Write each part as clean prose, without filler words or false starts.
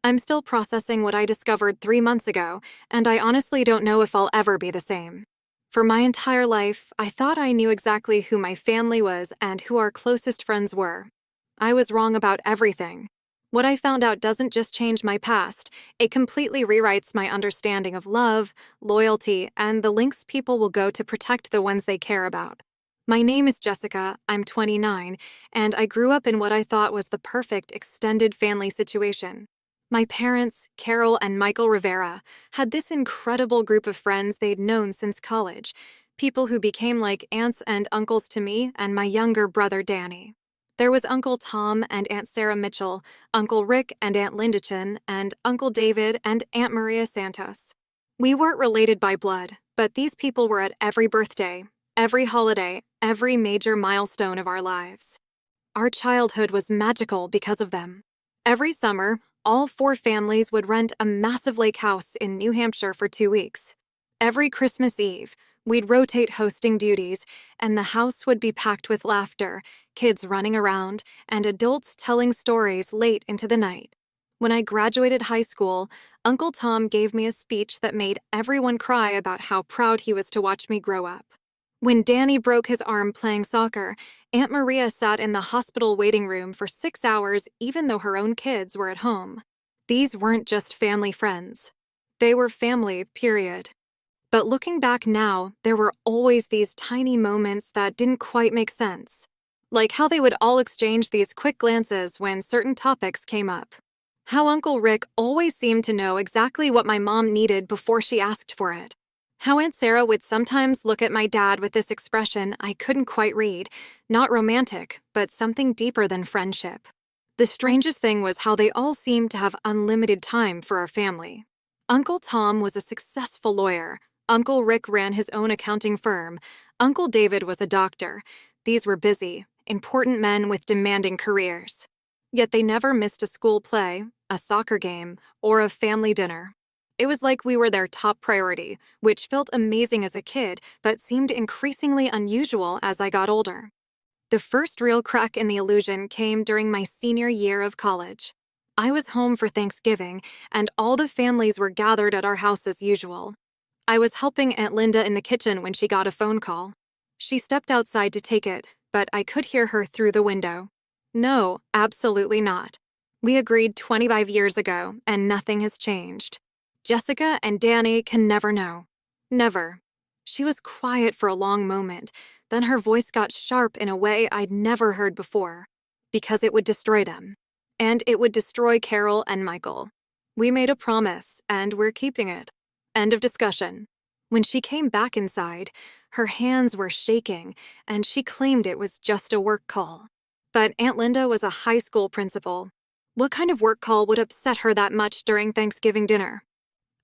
I'm still processing what I discovered 3 months ago, and I honestly don't know if I'll ever be the same. For my entire life, I thought I knew exactly who my family was and who our closest friends were. I was wrong about everything. What I found out doesn't just change my past, it completely rewrites my understanding of love, loyalty, and the lengths people will go to protect the ones they care about. My name is Jessica, I'm 29, and I grew up in what I thought was the perfect extended family situation. My parents, Carol and Michael Rivera, had this incredible group of friends they'd known since college, people who became like aunts and uncles to me and my younger brother Danny. There was Uncle Tom and Aunt Sarah Mitchell, Uncle Rick and Aunt Linda Chin, and Uncle David and Aunt Maria Santos. We weren't related by blood, but these people were at every birthday, every holiday, every major milestone of our lives. Our childhood was magical because of them. Every summer, all four families would rent a massive lake house in New Hampshire for 2 weeks. Every Christmas Eve, we'd rotate hosting duties, and the house would be packed with laughter, kids running around, and adults telling stories late into the night. When I graduated high school, Uncle Tom gave me a speech that made everyone cry about how proud he was to watch me grow up. When Danny broke his arm playing soccer, Aunt Maria sat in the hospital waiting room for 6 hours even though her own kids were at home. These weren't just family friends. They were family, period. But looking back now, there were always these tiny moments that didn't quite make sense. Like how they would all exchange these quick glances when certain topics came up. How Uncle Rick always seemed to know exactly what my mom needed before she asked for it. How Aunt Sarah would sometimes look at my dad with this expression I couldn't quite read, not romantic, but something deeper than friendship. The strangest thing was how they all seemed to have unlimited time for our family. Uncle Tom was a successful lawyer. Uncle Rick ran his own accounting firm. Uncle David was a doctor. These were busy, important men with demanding careers. Yet they never missed a school play, a soccer game, or a family dinner. It was like we were their top priority, which felt amazing as a kid, but seemed increasingly unusual as I got older. The first real crack in the illusion came during my senior year of college. I was home for Thanksgiving, and all the families were gathered at our house as usual. I was helping Aunt Linda in the kitchen when she got a phone call. She stepped outside to take it, but I could hear her through the window. No, absolutely not. We agreed 25 years ago, and nothing has changed. Jessica and Danny can never know. Never. She was quiet for a long moment, then her voice got sharp in a way I'd never heard before. Because it would destroy them. And it would destroy Carol and Michael. We made a promise, and we're keeping it. End of discussion. When she came back inside, her hands were shaking, and she claimed it was just a work call. But Aunt Linda was a high school principal. What kind of work call would upset her that much during Thanksgiving dinner?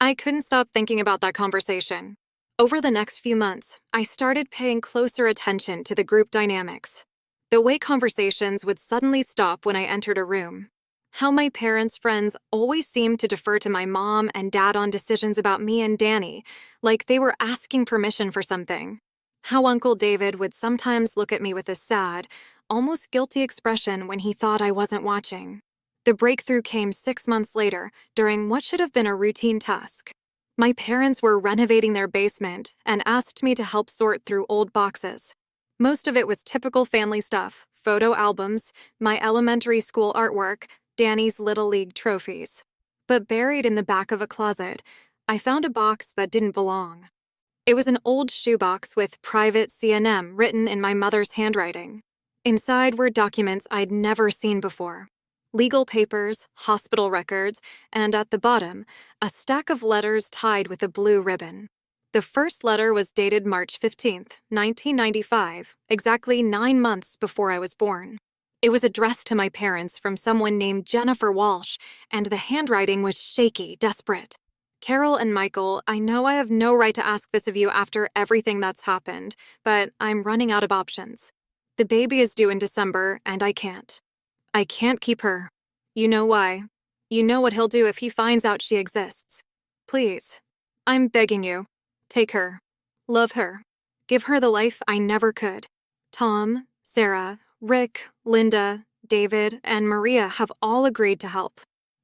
I couldn't stop thinking about that conversation. Over the next few months, I started paying closer attention to the group dynamics. The way conversations would suddenly stop when I entered a room. How my parents' friends always seemed to defer to my mom and dad on decisions about me and Danny, like they were asking permission for something. How Uncle David would sometimes look at me with a sad, almost guilty expression when he thought I wasn't watching. The breakthrough came 6 months later, during what should have been a routine task. My parents were renovating their basement and asked me to help sort through old boxes. Most of it was typical family stuff, photo albums, my elementary school artwork, Danny's Little League trophies. But buried in the back of a closet, I found a box that didn't belong. It was an old shoebox with Private C&M written in my mother's handwriting. Inside were documents I'd never seen before. Legal papers, hospital records, and at the bottom, a stack of letters tied with a blue ribbon. The first letter was dated March 15th, 1995, exactly 9 months before I was born. It was addressed to my parents from someone named Jennifer Walsh, and the handwriting was shaky, desperate. Carol and Michael, I know I have no right to ask this of you after everything that's happened, but I'm running out of options. The baby is due in December, and I can't. I can't keep her. You know why. You know what he'll do if he finds out she exists. Please. I'm begging you. Take her. Love her. Give her the life I never could. Tom, Sarah, Rick, Linda, David, and Maria have all agreed to help.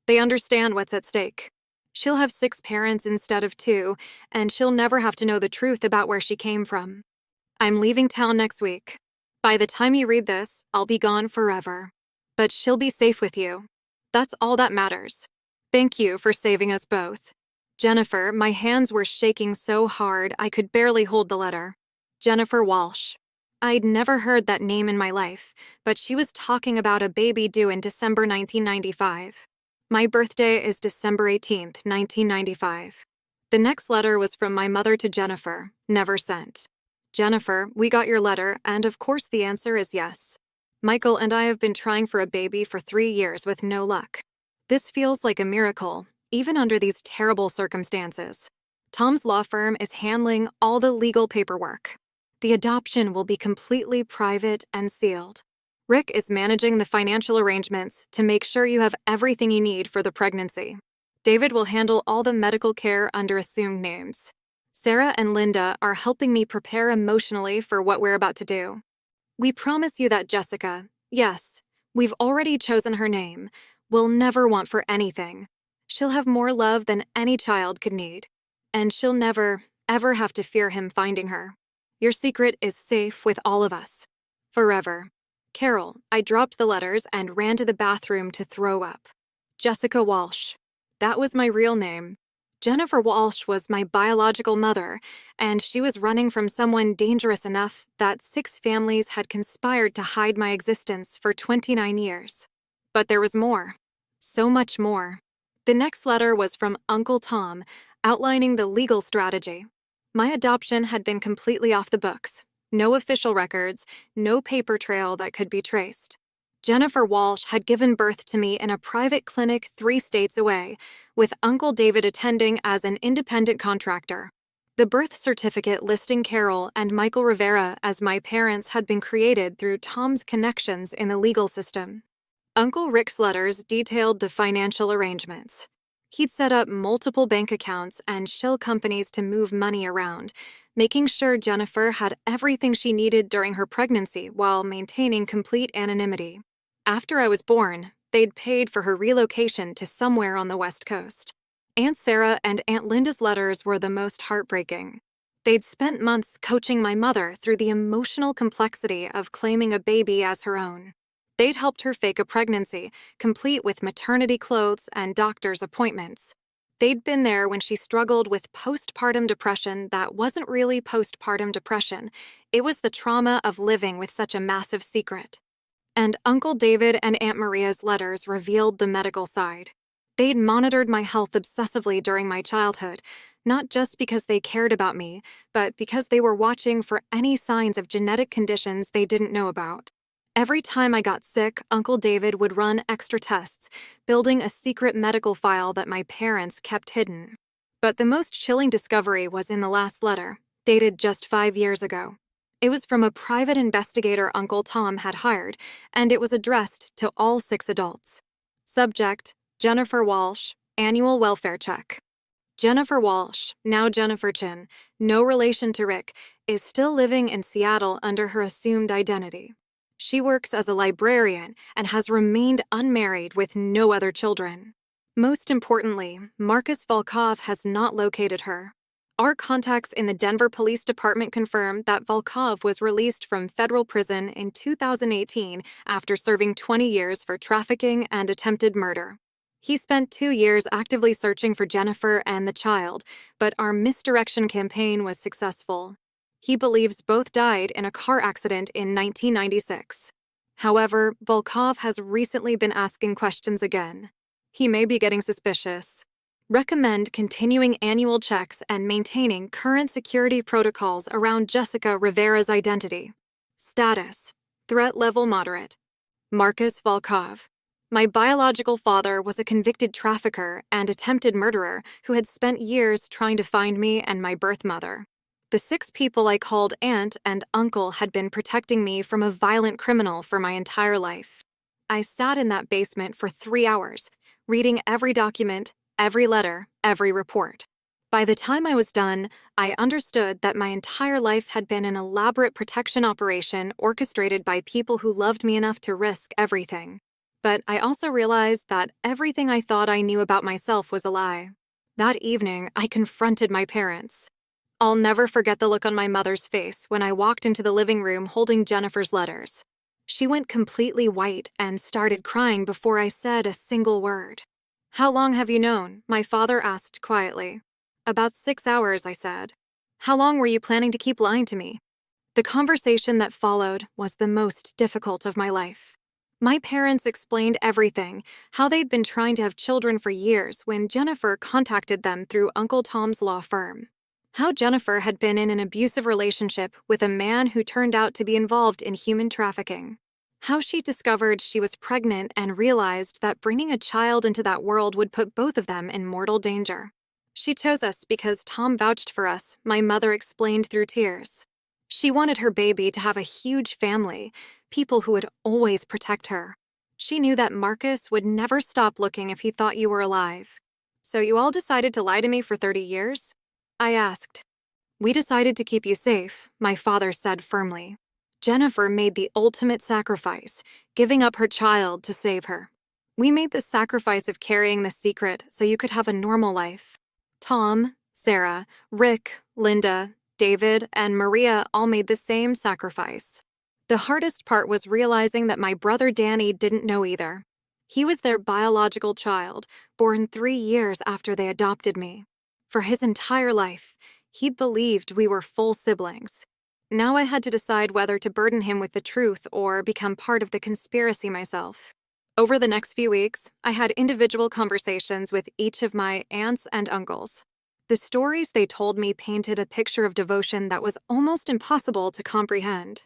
They understand what's at stake. She'll have 6 parents instead of 2, and she'll never have to know the truth about where she came from. I'm leaving town next week. By the time you read this, I'll be gone forever. But she'll be safe with you. That's all that matters. Thank you for saving us both. Jennifer, my hands were shaking so hard I could barely hold the letter. Jennifer Walsh. I'd never heard that name in my life, but she was talking about a baby due in December 1995. My birthday is December 18th, 1995. The next letter was from my mother to Jennifer, never sent. Jennifer, we got your letter, and of course the answer is yes. Michael and I have been trying for a baby for 3 years with no luck. This feels like a miracle, even under these terrible circumstances. Tom's law firm is handling all the legal paperwork. The adoption will be completely private and sealed. Rick is managing the financial arrangements to make sure you have everything you need for the pregnancy. David will handle all the medical care under assumed names. Sarah and Linda are helping me prepare emotionally for what we're about to do. We promise you that Jessica, yes, we've already chosen her name, will never want for anything. She'll have more love than any child could need. And she'll never, ever have to fear him finding her. Your secret is safe with all of us. Forever. Carol, I dropped the letters and ran to the bathroom to throw up. Jessica Walsh. That was my real name. Jennifer Walsh was my biological mother, and she was running from someone dangerous enough that 6 families had conspired to hide my existence for 29 years. But there was more. So much more. The next letter was from Uncle Tom, outlining the legal strategy. My adoption had been completely off the books. No official records, no paper trail that could be traced. Jennifer Walsh had given birth to me in a private clinic 3 states away, with Uncle David attending as an independent contractor. The birth certificate listing Carol and Michael Rivera as my parents had been created through Tom's connections in the legal system. Uncle Rick's letters detailed the financial arrangements. He'd set up multiple bank accounts and shell companies to move money around, making sure Jennifer had everything she needed during her pregnancy while maintaining complete anonymity. After I was born, they'd paid for her relocation to somewhere on the West Coast. Aunt Sarah and Aunt Linda's letters were the most heartbreaking. They'd spent months coaching my mother through the emotional complexity of claiming a baby as her own. They'd helped her fake a pregnancy, complete with maternity clothes and doctor's appointments. They'd been there when she struggled with postpartum depression that wasn't really postpartum depression. It was the trauma of living with such a massive secret. And Uncle David and Aunt Maria's letters revealed the medical side. They'd monitored my health obsessively during my childhood, not just because they cared about me, but because they were watching for any signs of genetic conditions they didn't know about. Every time I got sick, Uncle David would run extra tests, building a secret medical file that my parents kept hidden. But the most chilling discovery was in the last letter, dated just 5 years ago. It was from a private investigator Uncle Tom had hired, and it was addressed to all 6 adults. Subject, Jennifer Walsh, annual welfare check. Jennifer Walsh, now Jennifer Chin, no relation to Rick, is still living in Seattle under her assumed identity. She works as a librarian and has remained unmarried with no other children. Most importantly, Marcus Volkov has not located her. Our contacts in the Denver Police Department confirm that Volkov was released from federal prison in 2018 after serving 20 years for trafficking and attempted murder. He spent 2 years actively searching for Jennifer and the child, but our misdirection campaign was successful. He believes both died in a car accident in 1996. However, Volkov has recently been asking questions again. He may be getting suspicious. Recommend continuing annual checks and maintaining current security protocols around Jessica Rivera's identity. Status: threat level moderate. Marcus Volkov. My biological father was a convicted trafficker and attempted murderer who had spent years trying to find me and my birth mother. The 6 people I called aunt and uncle had been protecting me from a violent criminal for my entire life. I sat in that basement for 3 hours, reading every document, every letter, every report. By the time I was done, I understood that my entire life had been an elaborate protection operation orchestrated by people who loved me enough to risk everything. But I also realized that everything I thought I knew about myself was a lie. That evening, I confronted my parents. I'll never forget the look on my mother's face when I walked into the living room holding Jennifer's letters. She went completely white and started crying before I said a single word. "How long have you known?" my father asked quietly. "About 6 hours," I said. "How long were you planning to keep lying to me?" The conversation that followed was the most difficult of my life. My parents explained everything, how they'd been trying to have children for years when Jennifer contacted them through Uncle Tom's law firm. How Jennifer had been in an abusive relationship with a man who turned out to be involved in human trafficking. How she discovered she was pregnant and realized that bringing a child into that world would put both of them in mortal danger. "She chose us because Tom vouched for us," my mother explained through tears. She wanted her baby to have a huge family, people who would always protect her. She knew that Marcus would never stop looking if he thought you were alive. "So you all decided to lie to me for 30 years?" I asked. "We decided to keep you safe," my father said firmly. "Jennifer made the ultimate sacrifice, giving up her child to save her. We made the sacrifice of carrying the secret so you could have a normal life. Tom, Sarah, Rick, Linda, David, and Maria all made the same sacrifice. The hardest part was realizing that my brother Danny didn't know either. He was their biological child, born 3 years after they adopted me. For his entire life, he believed we were full siblings. Now I had to decide whether to burden him with the truth or become part of the conspiracy myself. Over the next few weeks, I had individual conversations with each of my aunts and uncles. The stories they told me painted a picture of devotion that was almost impossible to comprehend.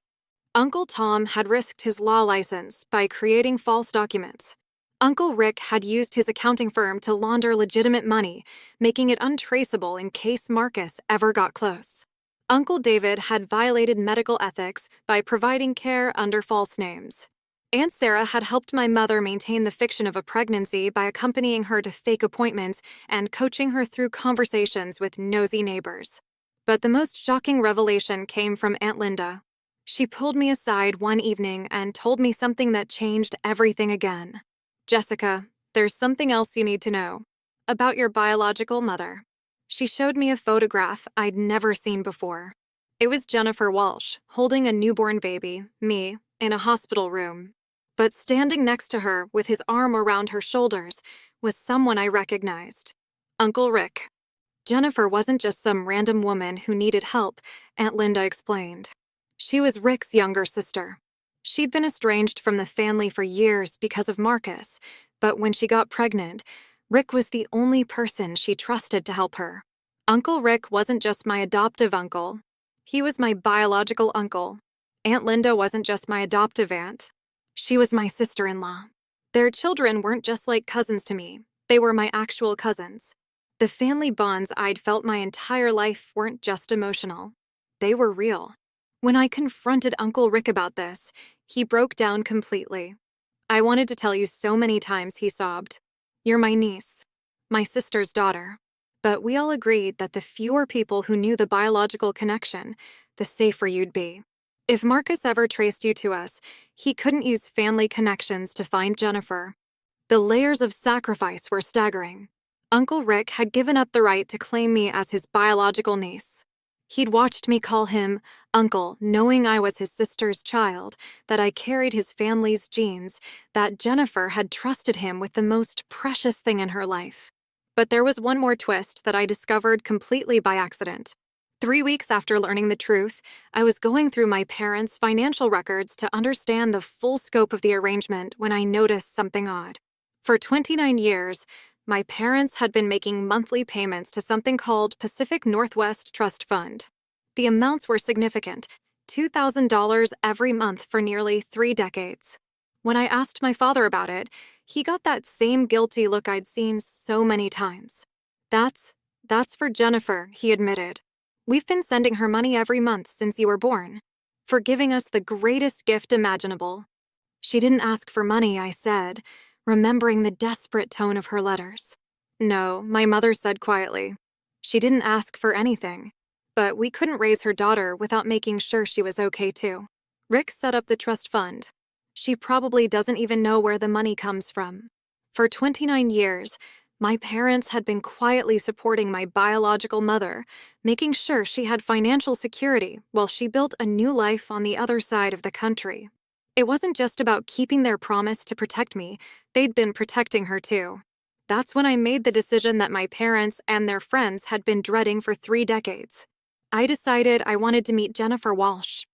Uncle Tom had risked his law license by creating false documents. Uncle Rick had used his accounting firm to launder legitimate money, making it untraceable in case Marcus ever got close. Uncle David had violated medical ethics by providing care under false names. Aunt Sarah had helped my mother maintain the fiction of a pregnancy by accompanying her to fake appointments and coaching her through conversations with nosy neighbors. But the most shocking revelation came from Aunt Linda. She pulled me aside one evening and told me something that changed everything again. "Jessica, there's something else you need to know. About your biological mother." She showed me a photograph I'd never seen before. It was Jennifer Walsh, holding a newborn baby, me, in a hospital room. But standing next to her, with his arm around her shoulders, was someone I recognized. Uncle Rick. Jennifer wasn't just some random woman who needed help, Aunt Linda explained. She was Rick's younger sister. She'd been estranged from the family for years because of Marcus, but when she got pregnant, Rick was the only person she trusted to help her. Uncle Rick wasn't just my adoptive uncle. He was my biological uncle. Aunt Linda wasn't just my adoptive aunt. She was my sister-in-law. Their children weren't just like cousins to me. They were my actual cousins. The family bonds I'd felt my entire life weren't just emotional. They were real. When I confronted Uncle Rick about this, he broke down completely. "I wanted to tell you so many times," he sobbed. "You're my niece, my sister's daughter." But we all agreed that the fewer people who knew the biological connection, the safer you'd be. If Marcus ever traced you to us, he couldn't use family connections to find Jennifer. The layers of sacrifice were staggering. Uncle Rick had given up the right to claim me as his biological niece. He'd watched me call him Uncle, knowing I was his sister's child, that I carried his family's genes, that Jennifer had trusted him with the most precious thing in her life. But there was one more twist that I discovered completely by accident. 3 weeks after learning the truth, I was going through my parents' financial records to understand the full scope of the arrangement when I noticed something odd. For 29 years, my parents had been making monthly payments to something called Pacific Northwest Trust Fund. The amounts were significant, $2,000 every month for nearly 3 decades. When I asked my father about it, he got that same guilty look I'd seen so many times. That's for Jennifer," he admitted. "We've been sending her money every month since you were born, for giving us the greatest gift imaginable." "She didn't ask for money," I said, remembering the desperate tone of her letters. "No," my mother said quietly. "She didn't ask for anything. But we couldn't raise her daughter without making sure she was okay too. Rick set up the trust fund. She probably doesn't even know where the money comes from. For 29 years, my parents had been quietly supporting my biological mother, making sure she had financial security while she built a new life on the other side of the country. It wasn't just about keeping their promise to protect me, they'd been protecting her too. That's when I made the decision that my parents and their friends had been dreading for 3 decades. I decided I wanted to meet Jennifer Walsh.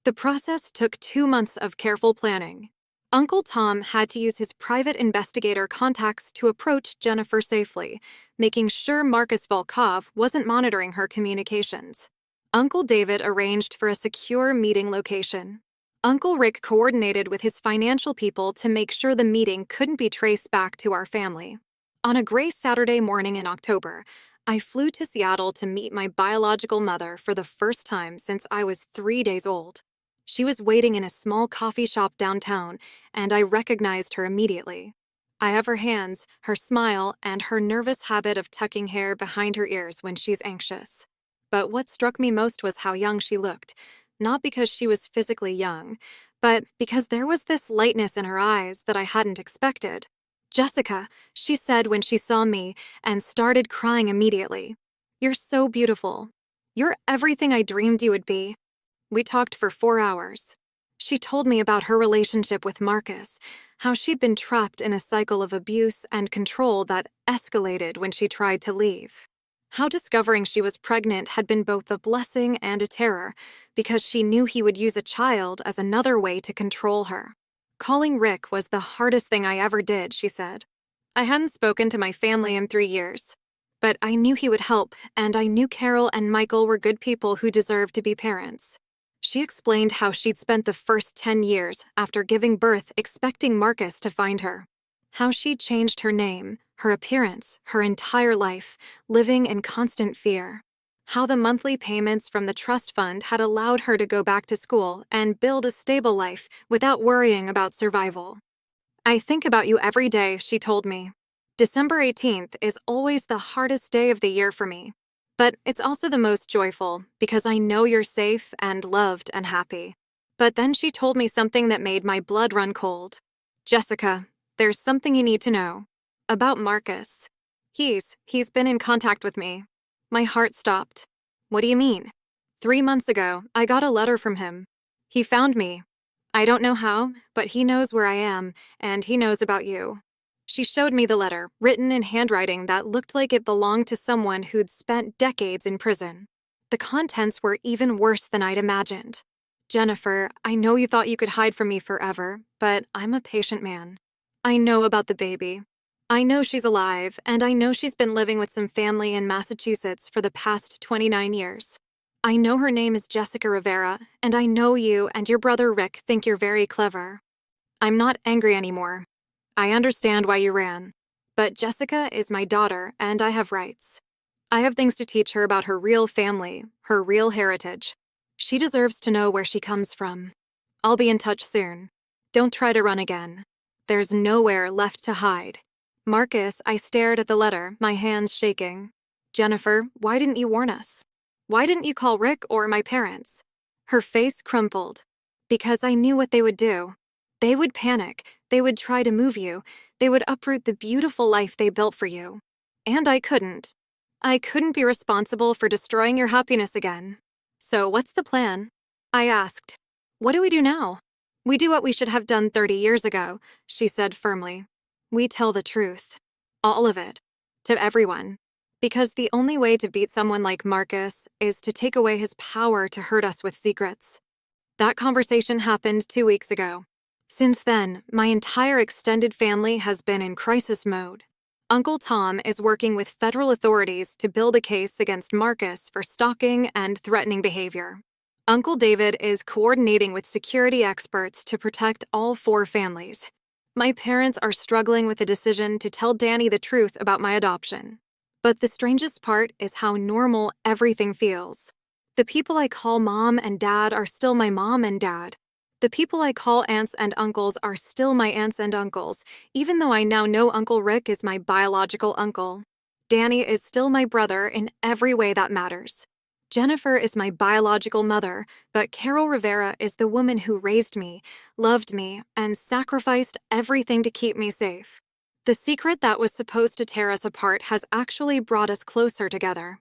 The process took 2 months of careful planning. Uncle Tom had to use his private investigator contacts to approach Jennifer safely, making sure Marcus Volkov wasn't monitoring her communications. Uncle David arranged for a secure meeting location. Uncle Rick coordinated with his financial people to make sure the meeting couldn't be traced back to our family. On a gray Saturday morning in October, I flew to Seattle to meet my biological mother for the first time since I was 3 days old. She was waiting in a small coffee shop downtown, and I recognized her immediately. I have her hands, her smile, and her nervous habit of tucking hair behind her ears when she's anxious. But what struck me most was how young she looked, not because she was physically young, but because there was this lightness in her eyes that I hadn't expected. "Jessica," she said when she saw me, and started crying immediately. "You're so beautiful. You're everything I dreamed you would be." We talked for 4 hours. She told me about her relationship with Marcus, how she'd been trapped in a cycle of abuse and control that escalated when she tried to leave. How discovering she was pregnant had been both a blessing and a terror, because she knew he would use a child as another way to control her. "Calling Rick was the hardest thing I ever did," she said. "I hadn't spoken to my family in 3 years. But I knew he would help, and I knew Carol and Michael were good people who deserved to be parents." She explained how she'd spent the first 10 years after giving birth expecting Marcus to find her. How she'd changed her name, her appearance, her entire life, living in constant fear. How the monthly payments from the trust fund had allowed her to go back to school and build a stable life without worrying about survival. "I think about you every day," she told me. "December 18th is always the hardest day of the year for me. But it's also the most joyful, because I know you're safe and loved and happy." But then she told me something that made my blood run cold. "Jessica, there's something you need to know. About Marcus. He's been in contact with me." My heart stopped. "What do you mean?" 3 months ago, I got a letter from him. He found me. I don't know how, but he knows where I am, and he knows about you. She showed me the letter, written in handwriting that looked like it belonged to someone who'd spent decades in prison. The contents were even worse than I'd imagined. "Jennifer, I know you thought you could hide from me forever, but I'm a patient man. I know about the baby. I know she's alive, and I know she's been living with some family in Massachusetts for the past 29 years. I know her name is Jessica Rivera, and I know you and your brother Rick think you're very clever. I'm not angry anymore. I understand why you ran. But Jessica is my daughter, and I have rights. I have things to teach her about her real family, her real heritage. She deserves to know where she comes from. I'll be in touch soon. Don't try to run again. There's nowhere left to hide." "Marcus," I stared at the letter, my hands shaking. "Jennifer, why didn't you warn us? Why didn't you call Rick or my parents?" Her face crumpled. "Because I knew what they would do. They would panic. They would try to move you. They would uproot the beautiful life they built for you. And I couldn't. I couldn't be responsible for destroying your happiness again. So what's the plan?" I asked. "What do we do now?" "We do what we should have done 30 years ago," she said firmly. "We tell the truth. All of it. To everyone. Because the only way to beat someone like Marcus is to take away his power to hurt us with secrets." That conversation happened 2 weeks ago. Since then, my entire extended family has been in crisis mode. Uncle Tom is working with federal authorities to build a case against Marcus for stalking and threatening behavior. Uncle David is coordinating with security experts to protect all 4 families. My parents are struggling with the decision to tell Danny the truth about my adoption. But the strangest part is how normal everything feels. The people I call mom and dad are still my mom and dad. The people I call aunts and uncles are still my aunts and uncles, even though I now know Uncle Rick is my biological uncle. Danny is still my brother in every way that matters. Jennifer is my biological mother, but Carol Rivera is the woman who raised me, loved me, and sacrificed everything to keep me safe. The secret that was supposed to tear us apart has actually brought us closer together.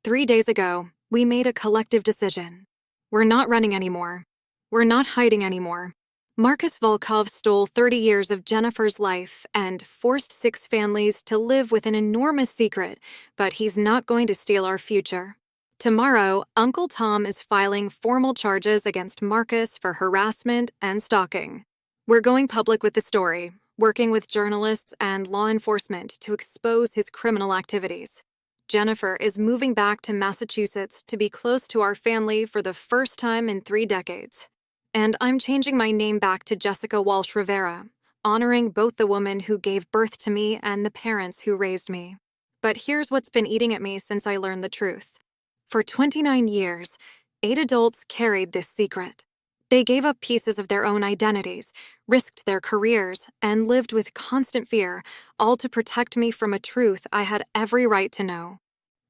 3 days ago, we made a collective decision. We're not running anymore. We're not hiding anymore. Marcus Volkov stole 30 years of Jennifer's life and forced 6 families to live with an enormous secret, but he's not going to steal our future. Tomorrow, Uncle Tom is filing formal charges against Marcus for harassment and stalking. We're going public with the story, working with journalists and law enforcement to expose his criminal activities. Jennifer is moving back to Massachusetts to be close to our family for the first time in 3 decades. And I'm changing my name back to Jessica Walsh Rivera, honoring both the woman who gave birth to me and the parents who raised me. But here's what's been eating at me since I learned the truth. For 29 years, 8 adults carried this secret. They gave up pieces of their own identities, risked their careers, and lived with constant fear, all to protect me from a truth I had every right to know.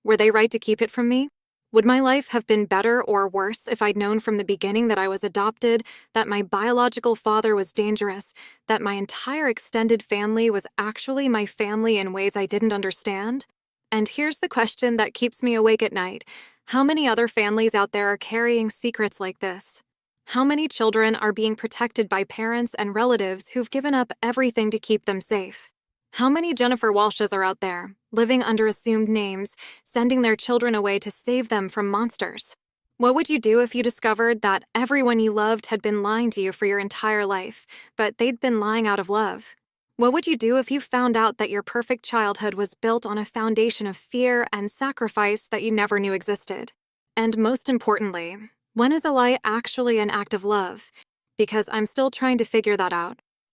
Were they right to keep it from me? Would my life have been better or worse if I'd known from the beginning that I was adopted, that my biological father was dangerous, that my entire extended family was actually my family in ways I didn't understand? And here's the question that keeps me awake at night. How many other families out there are carrying secrets like this? How many children are being protected by parents and relatives who've given up everything to keep them safe? How many Jennifer Walshes are out there, living under assumed names, sending their children away to save them from monsters? What would you do if you discovered that everyone you loved had been lying to you for your entire life, but they'd been lying out of love? What would you do if you found out that your perfect childhood was built on a foundation of fear and sacrifice that you never knew existed? And most importantly, when is a lie actually an act of love? Because I'm still trying to figure that out.